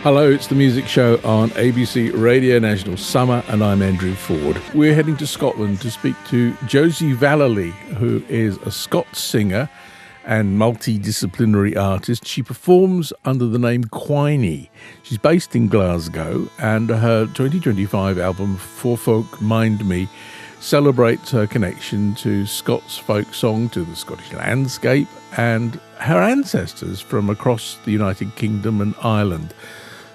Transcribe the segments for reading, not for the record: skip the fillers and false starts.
Hello, it's the Music Show on ABC Radio National Summer, and I'm Andrew Ford. We're heading to Scotland to speak to Josie Vallely, who is a Scots singer and multidisciplinary artist. She performs under the name Quinie. She's based in Glasgow, and her 2025 album Forefowk Mind Me celebrates her connection to Scots folk song, to the Scottish landscape, and her ancestors from across the United Kingdom and Ireland.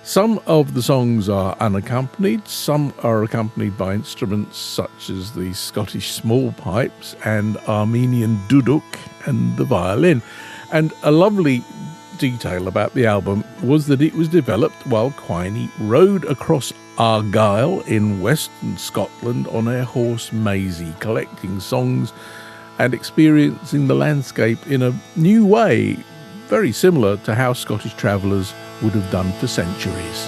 Some of the songs are unaccompanied, some are accompanied by instruments such as the Scottish small pipes and Armenian duduk and the violin. And a lovely detail about the album was that it was developed while Quinie rode across Argyll in western Scotland on her horse Maisie, collecting songs and experiencing the landscape in a new way, very similar to how Scottish travellers would have done for centuries.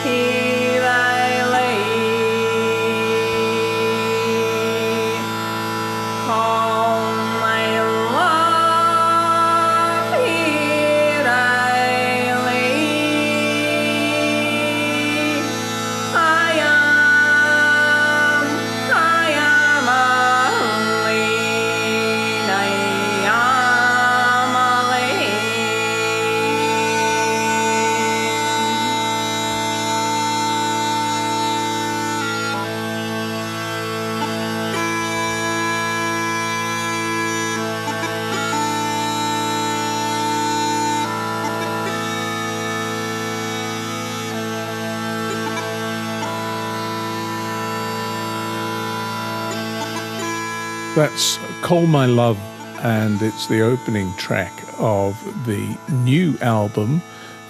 Here That's Call My Love, and it's the opening track of the new album,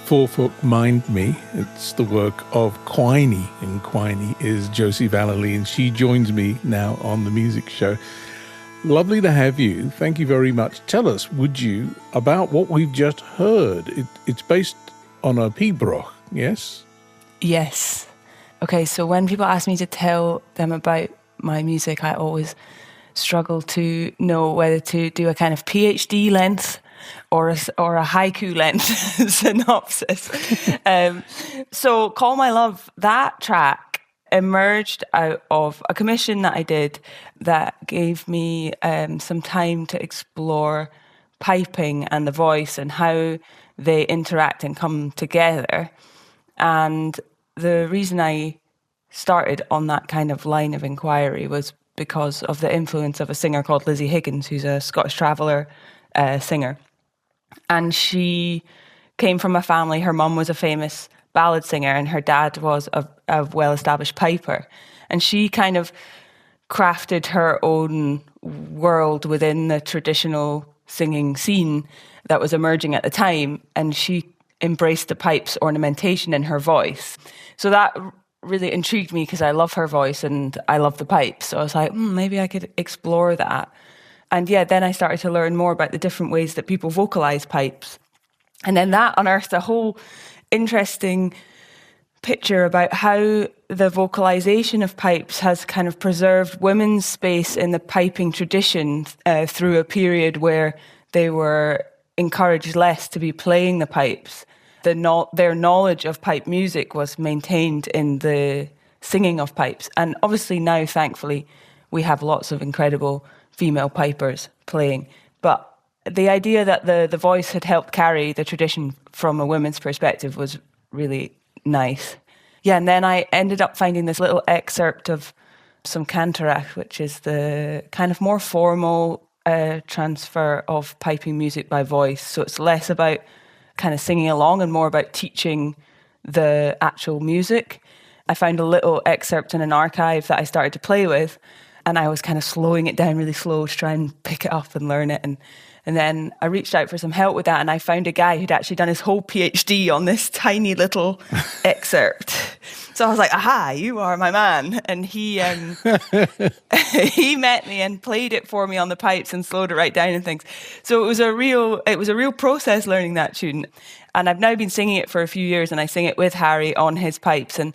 Forefowk Mind Me. It's the work of Quinie, and Quinie is Josie Vallely, and she joins me now on the music show. Lovely to have you. Thank you very much. Tell us, would you, about what we've just heard. It's based on a pibroch, yes? Yes. Okay, so when people ask me to tell them about my music, I always struggle to know whether to do a kind of PhD length or a haiku length synopsis. So Call My Love, that track emerged out of a commission that I did that gave me some time to explore piping and the voice and how they interact and come together. And the reason I started on that kind of line of inquiry was because of the influence of a singer called Lizzie Higgins, who's a Scots Traveller singer. And she came from a family, her mum was a famous ballad singer and her dad was a well-established piper. And she kind of crafted her own world within the traditional singing scene that was emerging at the time. And she embraced the pipe's ornamentation in her voice. So that really intrigued me because I love her voice and I love the pipes. So I was like, maybe I could explore that. And yeah, then I started to learn more about the different ways that people vocalize pipes. And then that unearthed a whole interesting picture about how the vocalization of pipes has kind of preserved women's space in the piping tradition through a period where they were encouraged less to be playing the pipes. Their knowledge of pipe music was maintained in the singing of pipes. And obviously now, thankfully, we have lots of incredible female pipers playing. But the idea that the voice had helped carry the tradition from a women's perspective was really nice. Yeah, and then I ended up finding this little excerpt of some cantarach, which is the kind of more formal transfer of piping music by voice. So it's less about kind of singing along and more about teaching the actual music. I found a little excerpt in an archive that I started to play with, and I was kind of slowing it down really slow to try and pick it up and learn it. And then I reached out for some help with that, and I found a guy who'd actually done his whole PhD on this tiny little excerpt. So I was like, aha, you are my man. And he he met me and played it for me on the pipes and slowed it right down and things. So it was a real process learning that tune. And I've now been singing it for a few years, and I sing it with Harry on his pipes, and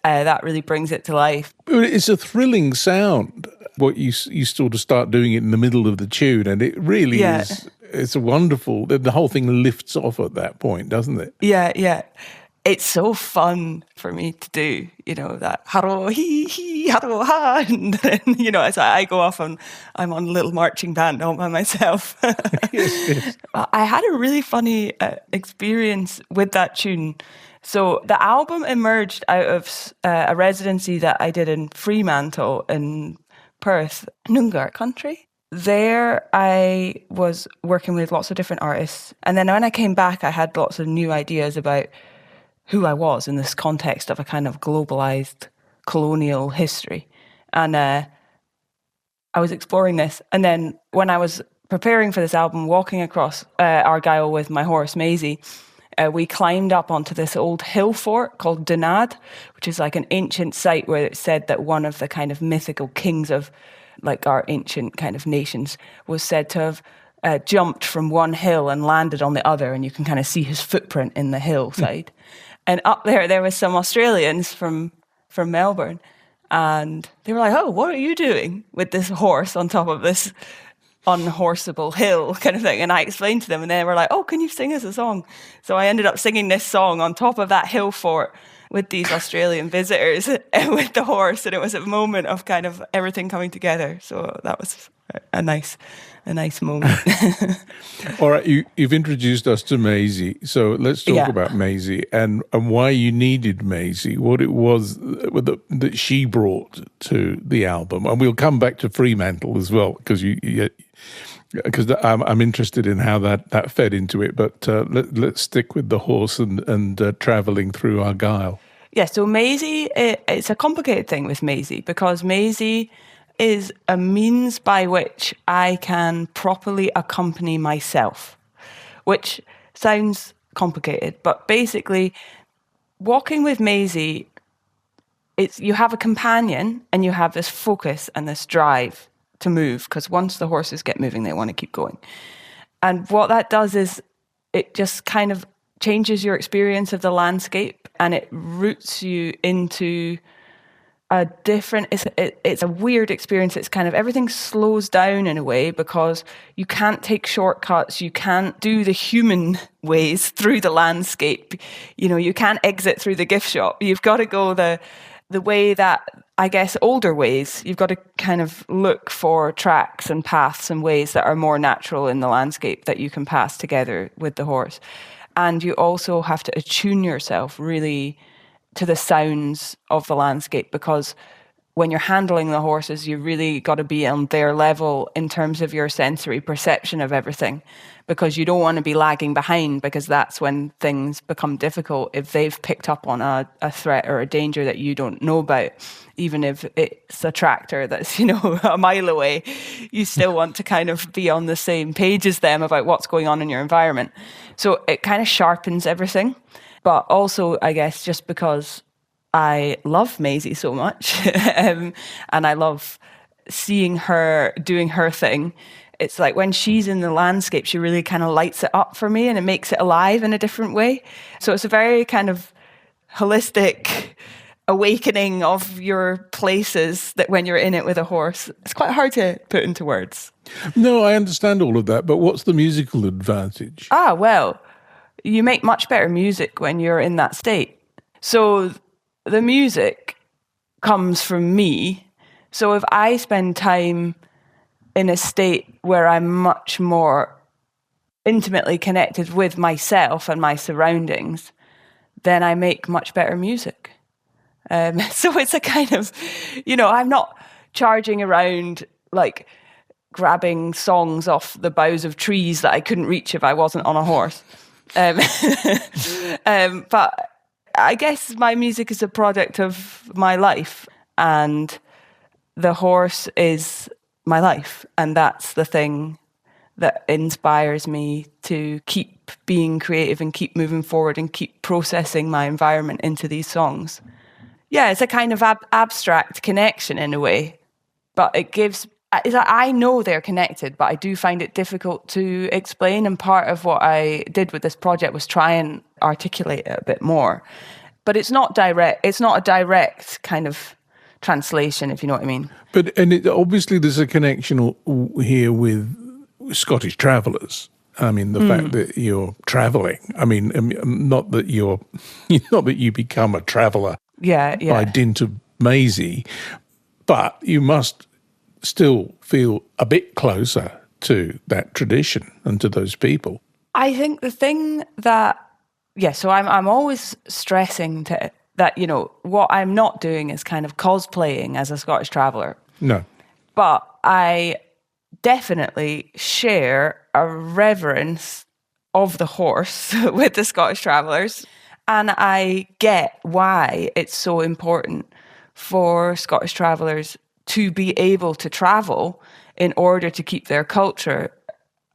that really brings it to life. It's a thrilling sound. What you sort of start doing it in the middle of the tune, and it really is. It's a wonderful. The whole thing lifts off at that point, doesn't it? Yeah. It's so fun for me to do, that haro he haro ha, and then, as I go off and I'm on a little marching band all by myself. Yes. I had a really funny experience with that tune. So the album emerged out of a residency that I did in Fremantle in Perth, Gundungurra country. There I was working with lots of different artists. And then when I came back, I had lots of new ideas about who I was in this context of a kind of globalized colonial history. And I was exploring this. And then when I was preparing for this album, walking across Argyll with my horse, Maisie, we climbed up onto this old hill fort called Dunad, which is like an ancient site where it's said that one of the kind of mythical kings of like our ancient kind of nations was said to have jumped from one hill and landed on the other, and you can kind of see his footprint in the hillside. And up there was some Australians from Melbourne, and they were like, "Oh, what are you doing with this horse on top of this unhorseable hill," kind of thing? And I explained to them, and they were like, "Oh, can you sing us a song?" So I ended up singing this song on top of that hill fort with these Australian visitors with the horse, and it was a moment of kind of everything coming together. So that was a nice moment. All right, you've introduced us to Maisie, so let's talk about Maisie and why you needed Maisie, what it was that she brought to the album, and we'll come back to Fremantle as well because I'm interested in how that fed into it. But let's stick with the horse and travelling through Argyll. Yeah, so Maisie, it's a complicated thing with Maisie because Maisie is a means by which I can properly accompany myself, which sounds complicated, but basically walking with Maisie, you have a companion and you have this focus and this drive to move, because once the horses get moving, they want to keep going. And what that does is it just kind of changes your experience of the landscape, and it roots you into a different, it's a weird experience. It's kind of, everything slows down in a way, because you can't take shortcuts. You can't do the human ways through the landscape. You can't exit through the gift shop. You've got to go the way that, I guess, older ways. You've got to kind of look for tracks and paths and ways that are more natural in the landscape that you can pass together with the horse. And you also have to attune yourself really to the sounds of the landscape, because when you're handling the horses, you really got to be on their level in terms of your sensory perception of everything, because you don't want to be lagging behind, because that's when things become difficult. If they've picked up on a threat or a danger that you don't know about, even if it's a tractor that's, a mile away, you still want to kind of be on the same page as them about what's going on in your environment. So it kind of sharpens everything. But also, I guess, just because I love Maisie so much and I love seeing her doing her thing, it's like when she's in the landscape, she really kind of lights it up for me, and it makes it alive in a different way. So it's a very kind of holistic awakening of your places that when you're in it with a horse. It's quite hard to put into words. No, I understand all of that, but what's the musical advantage? Well, you make much better music when you're in that state. So the music comes from me. So if I spend time in a state where I'm much more intimately connected with myself and my surroundings, then I make much better music. So it's a kind of, I'm not charging around like grabbing songs off the boughs of trees that I couldn't reach if I wasn't on a horse. But I guess my music is a product of my life, and the horse is my life, and that's the thing that inspires me to keep being creative and keep moving forward and keep processing my environment into these songs. Yeah, it's a kind of abstract connection in a way, but it gives... I know they're connected, but I do find it difficult to explain. And part of what I did with this project was try and articulate it a bit more. But it's not direct. It's not a direct kind of translation, if you know what I mean. But obviously there's a connection here with Scottish Travellers. I mean, the fact that you're travelling. I mean, not that you become a traveller by dint of Maisie, but you must still feel a bit closer to that tradition and to those people. I think the thing that, so I'm always stressing that, what I'm not doing is kind of cosplaying as a Scottish Traveller. No. But I definitely share a reverence of the horse with the Scottish Travellers. And I get why it's so important for Scottish Travellers to be able to travel in order to keep their culture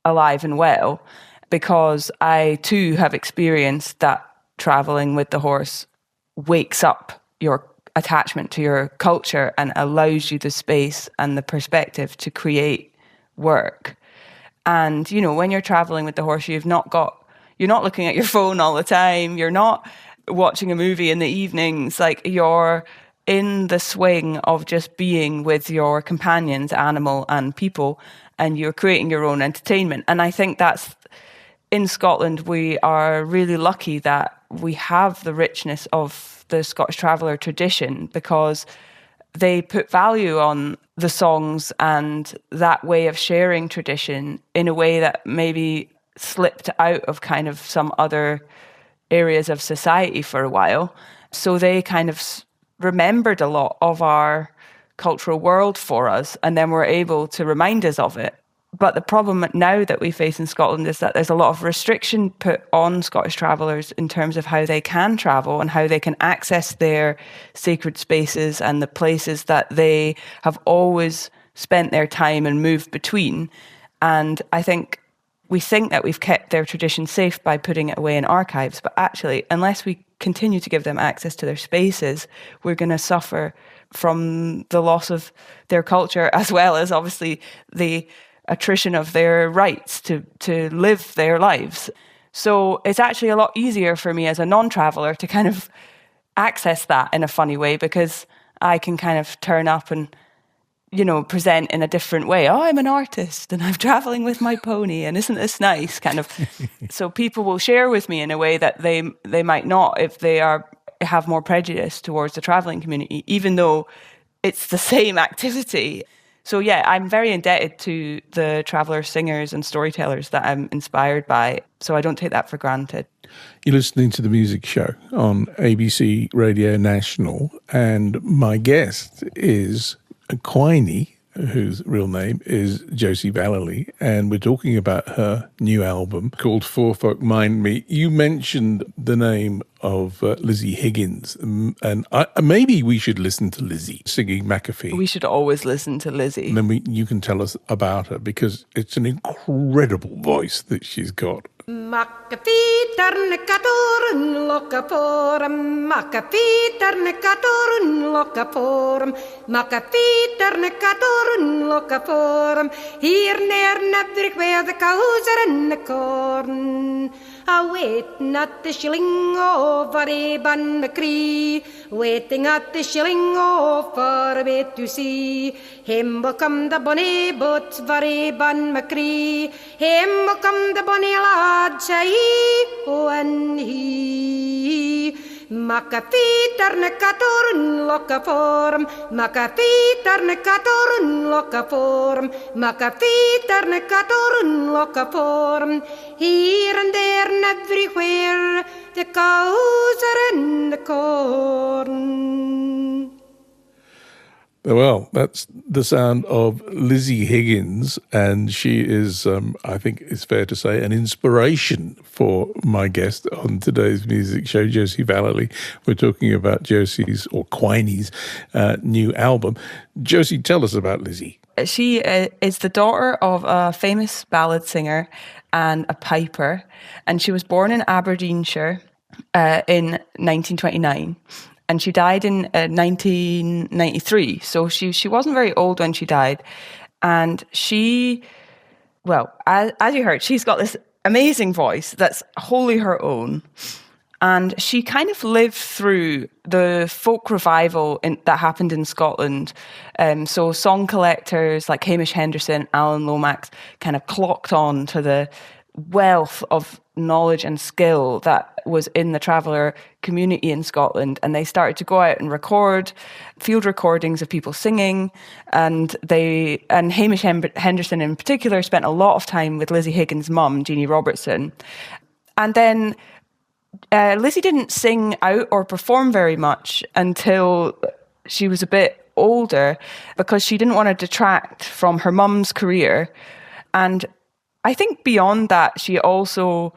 alive and well, because I too have experienced that traveling with the horse wakes up your attachment to your culture and allows you the space and the perspective to create work. And, when you're traveling with the horse, you're not looking at your phone all the time. You're not watching a movie in the evenings. Like, you're in the swing of just being with your companions, animal and people, and you're creating your own entertainment. And I think that's, in Scotland, we are really lucky that we have the richness of the Scottish Traveller tradition, because they put value on the songs and that way of sharing tradition in a way that maybe slipped out of kind of some other areas of society for a while. So they kind of remembered a lot of our cultural world for us, and then were able to remind us of it. But the problem now that we face in Scotland is that there's a lot of restriction put on Scottish travellers in terms of how they can travel and how they can access their sacred spaces and the places that they have always spent their time and moved between. And I think we think that we've kept their tradition safe by putting it away in archives, but actually, unless we continue to give them access to their spaces, we're going to suffer from the loss of their culture, as well as obviously the attrition of their rights to live their lives. So it's actually a lot easier for me as a non-traveller to kind of access that in a funny way, because I can kind of turn up and, you know, present in a different way. Oh, I'm an artist and I'm traveling with my pony, and isn't this nice? Kind of. So people will share with me in a way that they might not if they have more prejudice towards the traveling community, even though it's the same activity. So yeah, I'm very indebted to the traveller singers and storytellers that I'm inspired by. So I don't take that for granted. You're listening to The Music Show on ABC Radio National, and my guest is Quinie, whose real name is Josie Vallely, and we're talking about her new album called Forefowk Mind Me. You mentioned the name of Lizzie Higgins, and maybe we should listen to Lizzie singing McAfee. We should always listen to Lizzie. And then you can tell us about her, because it's an incredible voice that she's got. McAfee turn catorn look for him. McAfee turn catorn look for him. McAfee turn catorn look for him. Here near everywhere the cows are in the corn. Waiting at the shilling over Eban McCree, waiting at the shilling over a bit to see. Him will come the bonny boats for Eban McCree, him will come the bonny lad, say when he. McAfee turn catorn look for him. McAfee turn catorn look for him. McAfee turn catorn look for him. Here and there and everywhere the cows are in the corn. Well, that's the sound of Lizzie Higgins, and she is, I think it's fair to say, an inspiration for my guest on today's music show, Josie Vallely. We're talking about Josie's, or Quinie's, new album. Josie, tell us about Lizzie. She is the daughter of a famous ballad singer and a piper, and she was born in Aberdeenshire in 1929. And she died in 1993. So she wasn't very old when she died. And she, well, as you heard, she's got this amazing voice that's wholly her own. And she kind of lived through the folk revival that happened in Scotland. So song collectors like Hamish Henderson, Alan Lomax kind of clocked on to the wealth of knowledge and skill that was in the traveller community in Scotland, and they started to go out and record field recordings of people singing, and Hamish Henderson in particular spent a lot of time with Lizzie Higgins' mum, Jeannie Robertson. And then Lizzie didn't sing out or perform very much until she was a bit older, because she didn't want to detract from her mum's career. And I think beyond that, she also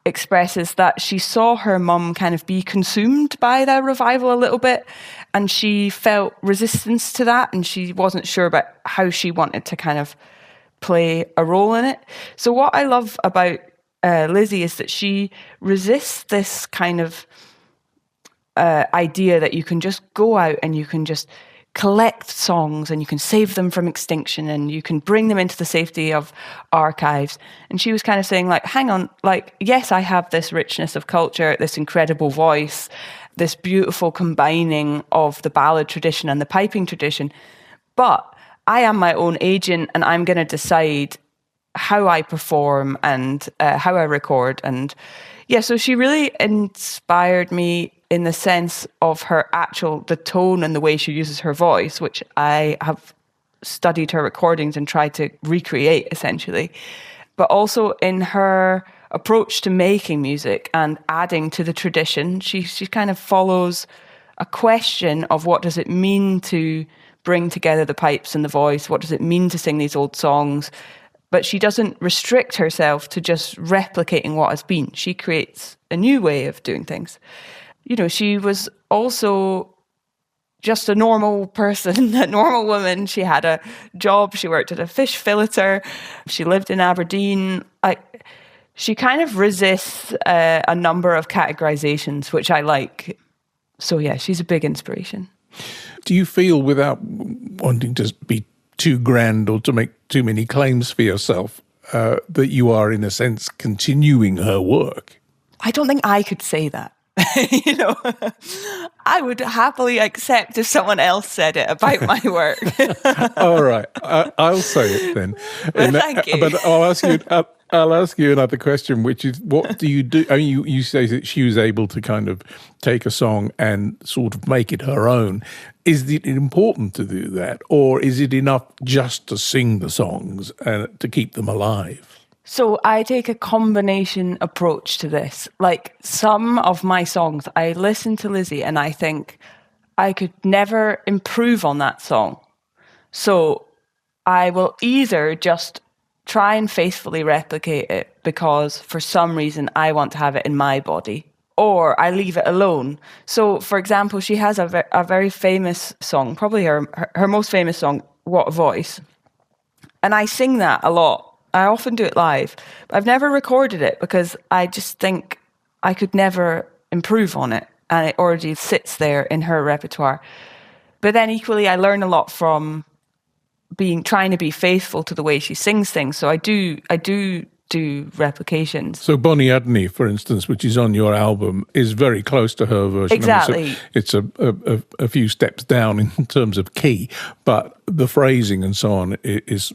expresses that she saw her mum kind of be consumed by the revival a little bit, and she felt resistance to that, and she wasn't sure about how she wanted to kind of play a role in it. So what I love about Lizzie is that she resists this kind of idea that you can just go out and you can just collect songs and you can save them from extinction and you can bring them into the safety of archives. And she was kind of saying, like, hang on, like, yes, I have this richness of culture, this incredible voice, this beautiful combining of the ballad tradition and the piping tradition, but I am my own agent and I'm going to decide how I perform and how I record. And yeah, so she really inspired me in the sense of the tone and the way she uses her voice, which I have studied her recordings and tried to recreate essentially, but also in her approach to making music and adding to the tradition. She kind of follows a question of what does it mean to bring together the pipes and the voice? What does it mean to sing these old songs? But she doesn't restrict herself to just replicating what has been. She creates a new way of doing things. You know, she was also just a normal person, a normal woman. She had a job. She worked at a fish filleter. She lived in Aberdeen. She kind of resists a number of categorizations, which I like. So yeah, she's a big inspiration. Do you feel, without wanting to be too grand or to make too many claims for yourself, that you are, in a sense, continuing her work? I don't think I could say that. You know, I would happily accept if someone else said it about my work. All right, I'll say it then. Thank you. But I'll ask you another question, which is, what do you do? I mean, you say that she was able to kind of take a song and sort of make it her own. Is it important to do that, or is it enough just to sing the songs and to keep them alive? So I take a combination approach to this. Like, some of my songs, I listen to Lizzie and I think I could never improve on that song. So I will either just try and faithfully replicate it because for some reason I want to have it in my body, or I leave it alone. So, for example, she has a very famous song, probably her most famous song, What a Voice. And I sing that a lot. I often do it live. I've never recorded it because I just think I could never improve on it. And it already sits there in her repertoire. But then equally, I learn a lot from trying to be faithful to the way she sings things. So I do replications. So Bonnie Udney, for instance, which is on your album, is very close to her version. Exactly. I mean, it's a few steps down in terms of key, but the phrasing and so on is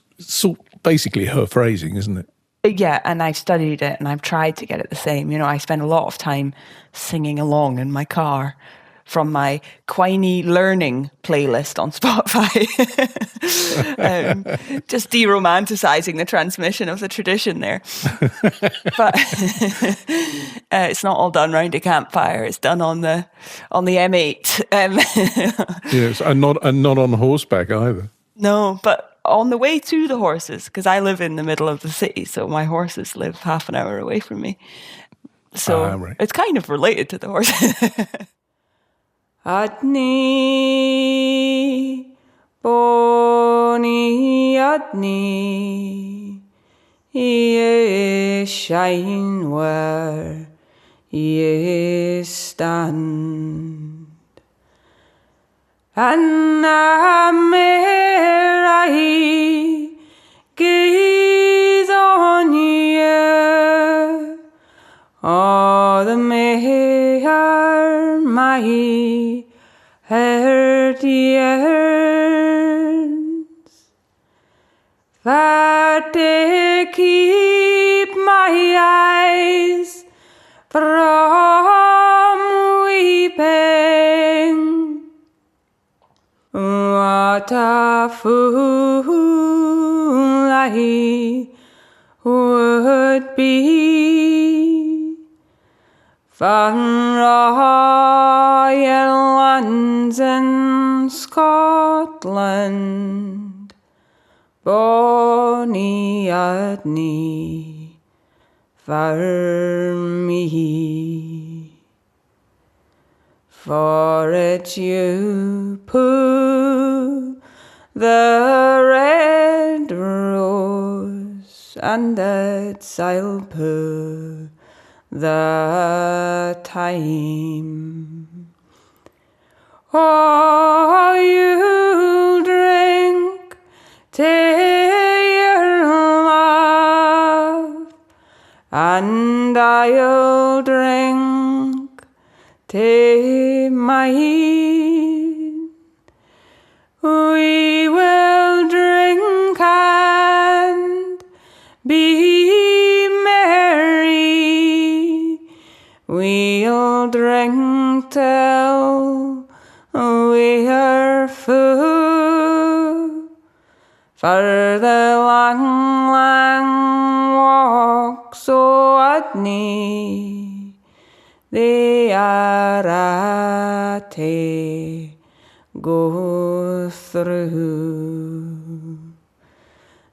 basically her phrasing, isn't it? Yeah, and I've studied it and I've tried to get it the same. You know, I spend a lot of time singing along in my car from my Quinie learning playlist on Spotify. Just de-romanticising the transmission of the tradition there. But it's not all done round a campfire. It's done on the M8. Yes, and not on horseback either. No, but on the way to the horses, because I live in the middle of the city, so my horses live half an hour away from me. So right. It's kind of related to the horses. Adni, Boni Adni, ye shine where ye stand. And I gaze on you, all the mayor my heart yearns, that they keep my eyes from weeping. What a fool I would be from royal lands in Scotland, Bonnie Udney for me. For it you put the red rose, and it's I'll put the time. Oh, you drink to your love, and I'll drink to mine. We will drink and be merry. We'll drink till we are full, for the long, long walk so Udney they are at go through.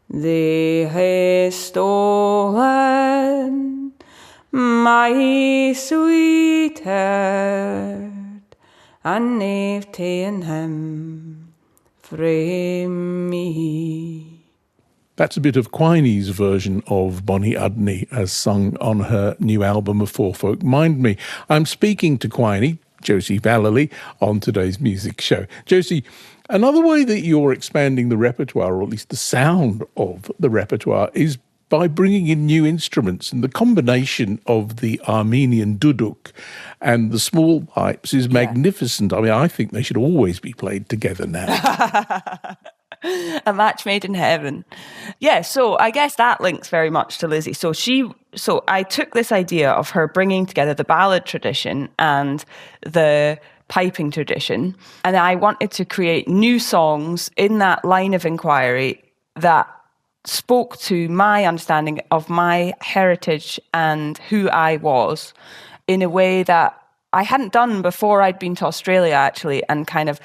They have stolen my sweetheart, and they've ta'en him frae me. That's a bit of Quinie's version of Bonnie Udney as sung on her new album of Forefowk, Mind Me. I'm speaking to Quinie, Josie Vallely, on today's music show. Josie, another way that you're expanding the repertoire, or at least the sound of the repertoire, is by bringing in new instruments, and the combination of the Armenian duduk and the small pipes is magnificent. I mean, I think they should always be played together now. A match made in heaven. Yeah, so I guess that links very much to Lizzie. So I took this idea of her bringing together the ballad tradition and the piping tradition, and I wanted to create new songs in that line of inquiry that spoke to my understanding of my heritage and who I was in a way that I hadn't done before I'd been to Australia, actually, and kind of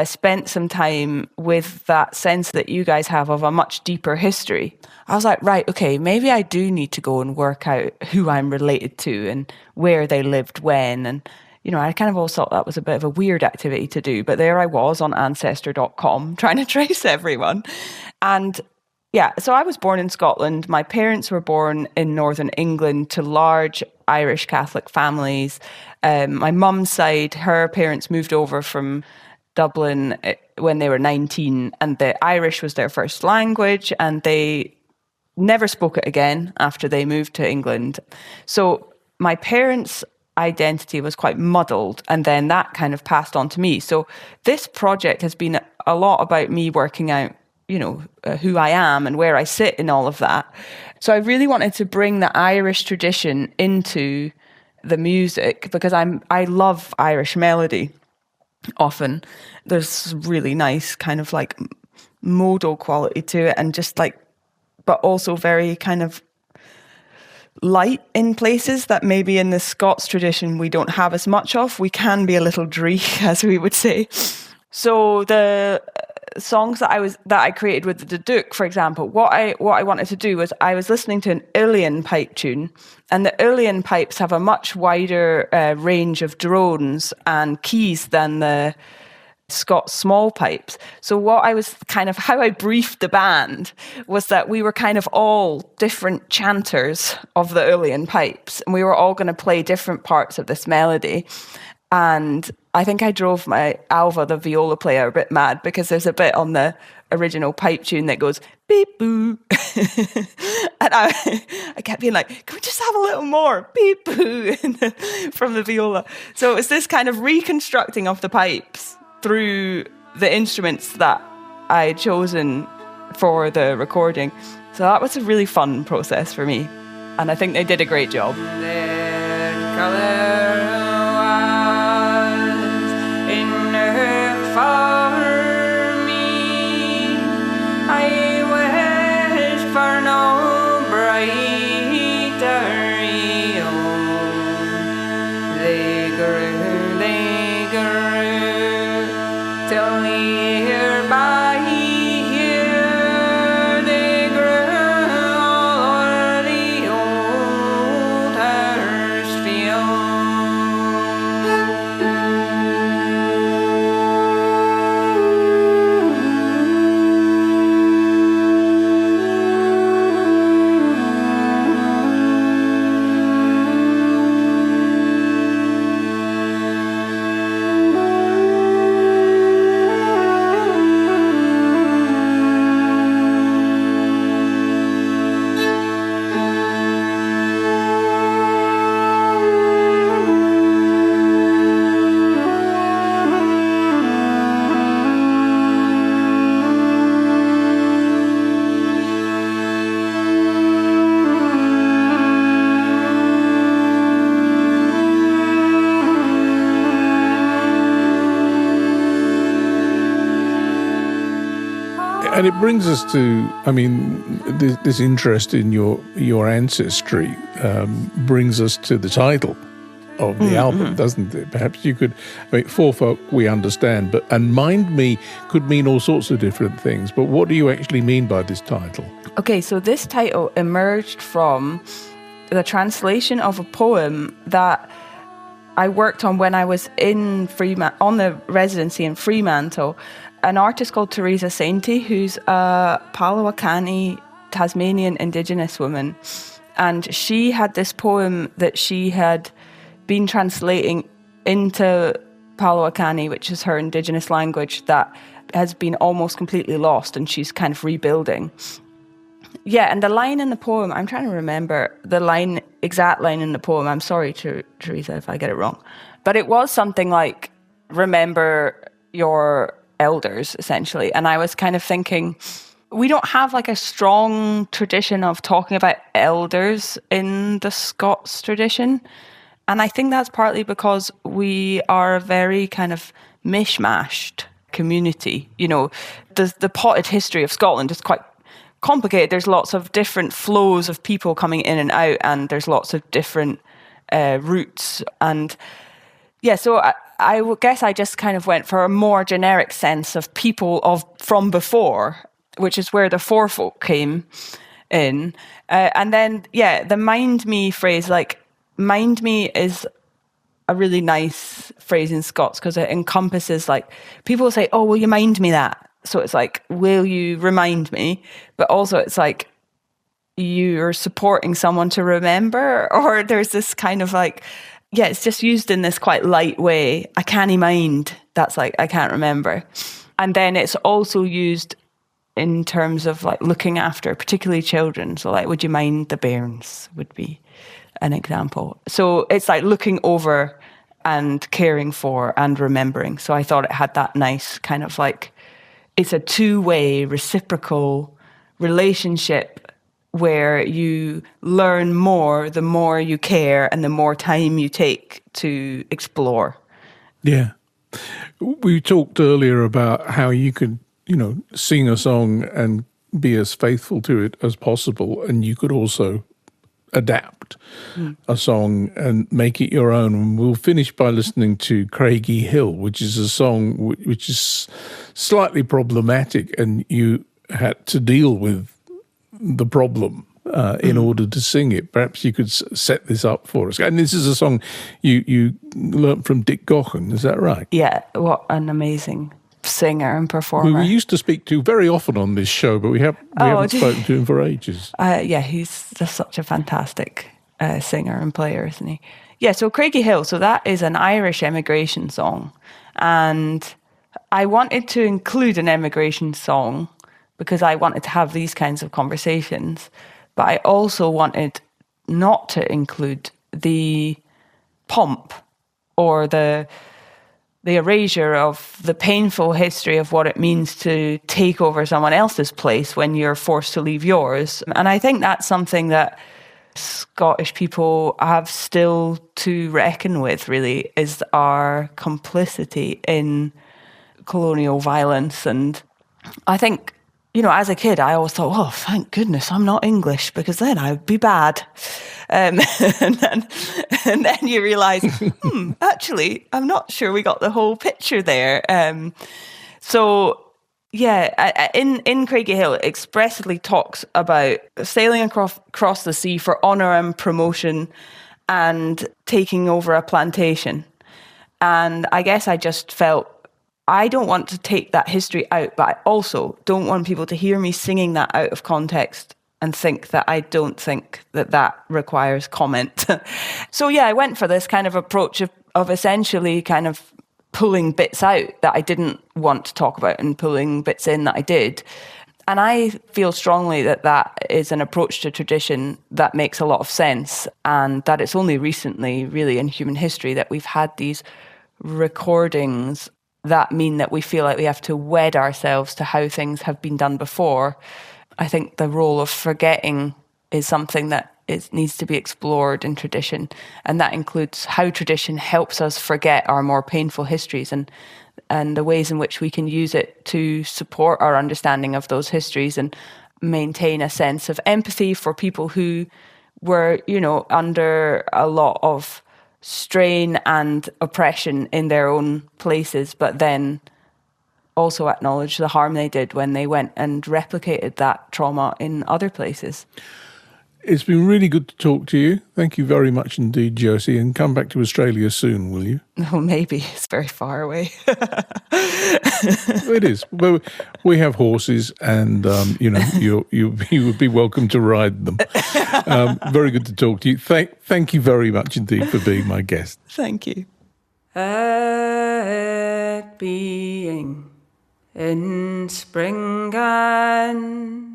spent some time with that sense that you guys have of a much deeper history. I was like, right, okay, maybe I do need to go and work out who I'm related to and where they lived when. And, you know, I kind of always thought that was a bit of a weird activity to do. But there I was on Ancestor.com trying to trace everyone. And yeah, so I was born in Scotland. My parents were born in Northern England to large Irish Catholic families. My mum's side, her parents moved over from Dublin when they were 19, and the Irish was their first language, and they never spoke it again after they moved to England. So my parents' identity was quite muddled, and then that kind of passed on to me. So this project has been a lot about me working out, you know, who I am and where I sit in all of that. So I really wanted to bring the Irish tradition into the music because I love Irish melody. Often there's really nice kind of like modal quality to it, and just like, but also very kind of light in places that maybe in the Scots tradition we don't have as much of. We can be a little dreich, as we would say. So the songs that I created with the duduk, for example, what I wanted to do was I was listening to an uilleann pipe tune, and the uilleann pipes have a much wider range of drones and keys than the Scots small pipes. So how I briefed the band was that we were kind of all different chanters of the uilleann pipes, and we were all going to play different parts of this melody. And I think I drove my Alva, the viola player, a bit mad because there's a bit on the original pipe tune that goes beep boo. And I kept being like, can we just have a little more beep boo from the viola? So it was this kind of reconstructing of the pipes through the instruments that I had chosen for the recording. So that was a really fun process for me. And I think they did a great job. And it brings us to, I mean, this interest in your ancestry brings us to the title of the album, doesn't it? Perhaps you could, I mean, Forefowk we understand, and Mind Me could mean all sorts of different things, but what do you actually mean by this title? Okay, so this title emerged from the translation of a poem that I worked on when I was in on the residency in Fremantle, an artist called Teresa Sainty, who's a Palawakani Tasmanian Indigenous woman. And she had this poem that she had been translating into Palawakani, which is her Indigenous language, that has been almost completely lost, and she's kind of rebuilding. Yeah, and the line in the poem, I'm trying to remember the exact line in the poem. I'm sorry, Teresa, if I get it wrong. But it was something like, remember your elders, essentially. And I was kind of thinking, we don't have like a strong tradition of talking about elders in the Scots tradition. And I think that's partly because we are a very kind of mishmashed community. You know, the potted history of Scotland is quite complicated. There's lots of different flows of people coming in and out, and there's lots of different routes. And yeah, so I guess I just kind of went for a more generic sense of people from before, which is where the Forefowk came in. And then, yeah, the mind me phrase, like, mind me is a really nice phrase in Scots because it encompasses, like, people say, oh, will you mind me that? So it's like, will you remind me? But also it's like, you're supporting someone to remember, or there's this kind of like, yeah, it's just used in this quite light way. I can't mind. That's like, I can't remember. And then it's also used in terms of like looking after, particularly children. So like, would you mind the bairns would be an example. So it's like looking over and caring for and remembering. So I thought it had that nice kind of like, it's a two-way reciprocal relationship where you learn more the more you care and the more time you take to explore. Yeah. We talked earlier about how you could, sing a song and be as faithful to it as possible, and you could also adapt a song and make it your own. And we'll finish by listening to Craigie Hill, which is a song which is slightly problematic, and you had to deal with the problem in order to sing it. Perhaps you could set this up for us. And this is a song you learnt from Dick Gaughan, is that right? Yeah, what an amazing singer and performer. We used to speak to very often on this show, but we haven't spoken to him for ages. Yeah, he's just such a fantastic singer and player, isn't he? Yeah, so Craigie Hill, so that is an Irish emigration song. And I wanted to include an emigration song because I wanted to have these kinds of conversations. But I also wanted not to include the pomp or the erasure of the painful history of what it means to take over someone else's place when you're forced to leave yours. And I think that's something that Scottish people have still to reckon with, really, is our complicity in colonial violence. And I think, as a kid, I always thought, oh, thank goodness I'm not English, because then I would be bad. And then you realise, actually, I'm not sure we got the whole picture there. So, yeah, in Craigie Hill, it expressly talks about sailing across the sea for honour and promotion and taking over a plantation. And I guess I just felt, I don't want to take that history out, but I also don't want people to hear me singing that out of context and think that I don't think that requires comment. So yeah, I went for this kind of approach of essentially kind of pulling bits out that I didn't want to talk about and pulling bits in that I did. And I feel strongly that is an approach to tradition that makes a lot of sense, and that it's only recently, really, in human history that we've had these recordings that mean that we feel like we have to wed ourselves to how things have been done before. I think the role of forgetting is something that needs to be explored in tradition, and that includes how tradition helps us forget our more painful histories and the ways in which we can use it to support our understanding of those histories and maintain a sense of empathy for people who were, under a lot of strain and oppression in their own places, but then also acknowledge the harm they did when they went and replicated that trauma in other places. It's been really good to talk to you. Thank you very much indeed, Josie, and come back to Australia soon, will you? Oh, maybe. It's very far away. It is. Well, we have horses, and you would be welcome to ride them. Very good to talk to you. Thank you very much indeed for being my guest. Thank you. It being in spring and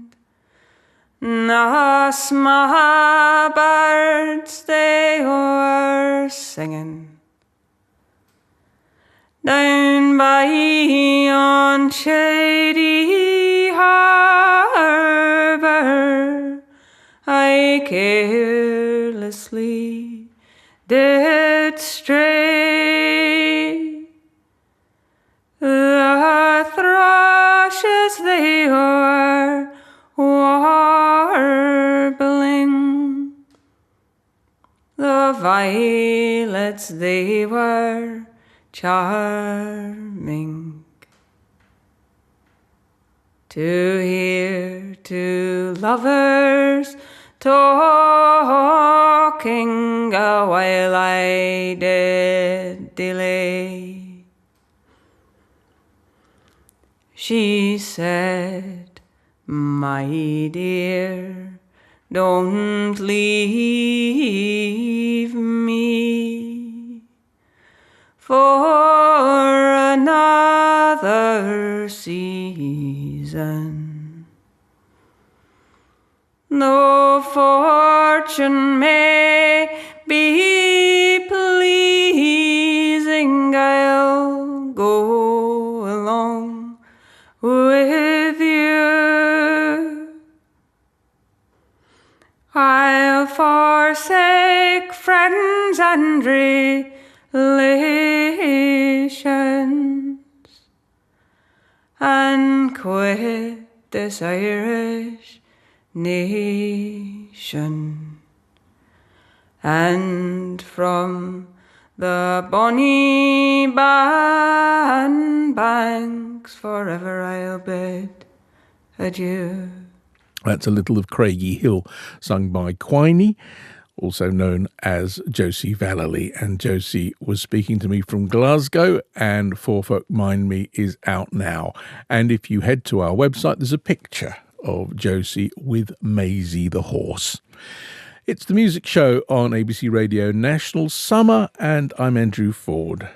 the small birds they were singing down by yon shady harbour. I carelessly did stray. The thrushes they were warbling, the violets they were charming. To hear two lovers talking a while I did delay. She said, my dear, don't leave me for another season. Though fortune may be pleasing, I'll go along with you. I'll forsake friends and relations and quit this Irish nation, and from the bonny banks forever I'll bid adieu. That's a little of Craigie Hill, sung by Quinie, also known as Josie Vallely. And Josie was speaking to me from Glasgow, and Forefowk Mind Me is out now. And if you head to our website, there's a picture of Josie with Maisie the horse. It's the music show on ABC Radio National Summer, and I'm Andrew Ford.